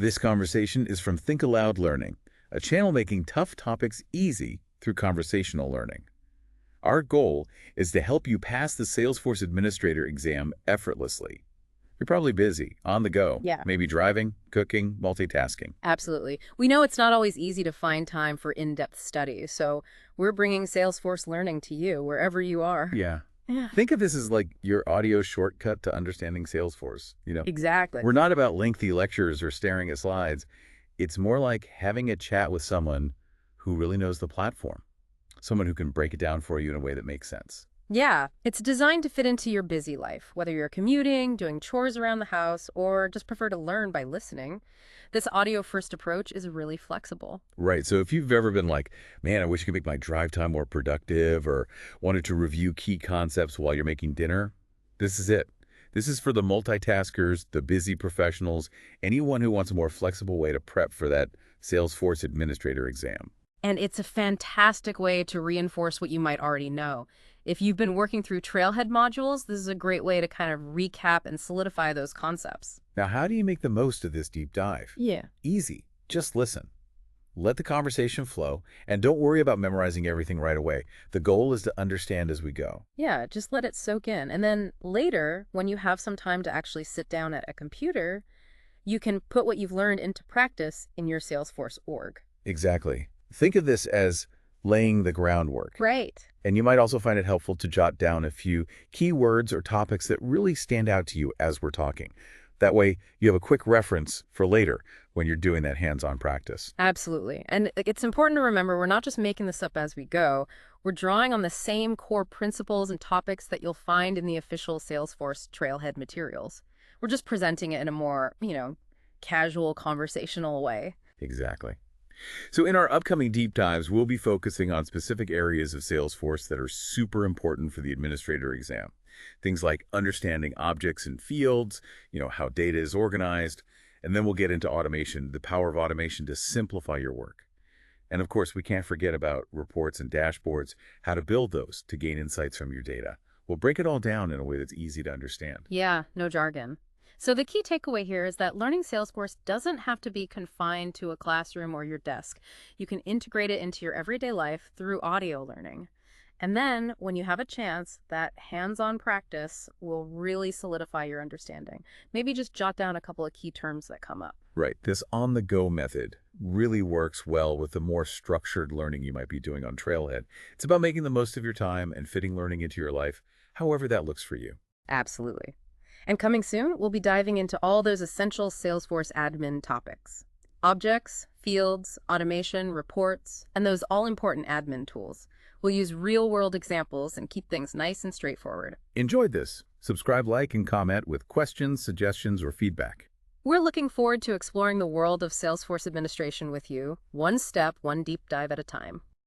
This conversation is from Think Aloud Learning, a channel making tough topics easy through conversational learning. Our goal is to help you pass the Salesforce Administrator exam effortlessly. You're probably busy, on the go, Yeah, maybe driving, cooking, multitasking. absolutely. We know it's not always easy to find time for in-depth study, so we're bringing Salesforce Learning to you wherever you are. Yeah. Yeah, Think of this as like your audio shortcut to understanding Salesforce. exactly. We're not about lengthy lectures or staring at slides. It's more like having a chat with someone who really knows the platform, someone who can break it down for you in a way that makes sense. Yeah, it's designed to fit into your busy life, whether you're commuting, doing chores around the house, or just prefer to learn by listening. This audio-first approach is really flexible. Right. So if you've ever been like, man, I wish I could make my drive time more productive, or wanted to review key concepts while you're making dinner, this is it. This is for the multitaskers, the busy professionals, anyone who wants a more flexible way to prep for that Salesforce Administrator exam. And it's a fantastic way to reinforce what you might already know. If you've been working through Trailhead modules, this is a great way to kind of recap and solidify those concepts. Now, how do you make the most of this deep dive? Yeah. Easy. Just listen. Let the conversation flow, and don't worry about memorizing everything right away. The goal is to understand as we go. Yeah, just let it soak in. And then later, when you have some time to actually sit down at a computer, you can put what you've learned into practice in your Salesforce org. Exactly. Think of this as laying the groundwork. Right. And you might also find it helpful to jot down a few keywords or topics that really stand out to you as we're talking. That way, you have a quick reference for later when you're doing that hands-on practice. Absolutely. And it's important to remember we're not just making this up as we go. We're drawing on the same core principles and topics that you'll find in the official Salesforce Trailhead materials. We're just presenting it in a more, casual, conversational way. Exactly. So in our upcoming deep dives, we'll be focusing on specific areas of Salesforce that are super important for the administrator exam. Things like understanding objects and fields, how data is organized, and then we'll get into automation, the power of automation to simplify your work. And of course, we can't forget about reports and dashboards, how to build those to gain insights from your data. We'll break it all down in a way that's easy to understand. Yeah, no jargon. So the key takeaway here is that learning Salesforce doesn't have to be confined to a classroom or your desk. You can integrate it into your everyday life through audio learning. And then, when you have a chance, that hands-on practice will really solidify your understanding. Maybe just jot down a couple of key terms that come up. Right. This on-the-go method really works well with the more structured learning you might be doing on Trailhead. It's about making the most of your time and fitting learning into your life, however that looks for you. Absolutely. And coming soon, we'll be diving into all those essential Salesforce admin topics. Objects, fields, automation, reports, and those all-important admin tools. We'll use real-world examples and keep things nice and straightforward. Enjoyed this? Subscribe, like, and comment with questions, suggestions, or feedback. We're looking forward to exploring the world of Salesforce administration with you, one step, one deep dive at a time.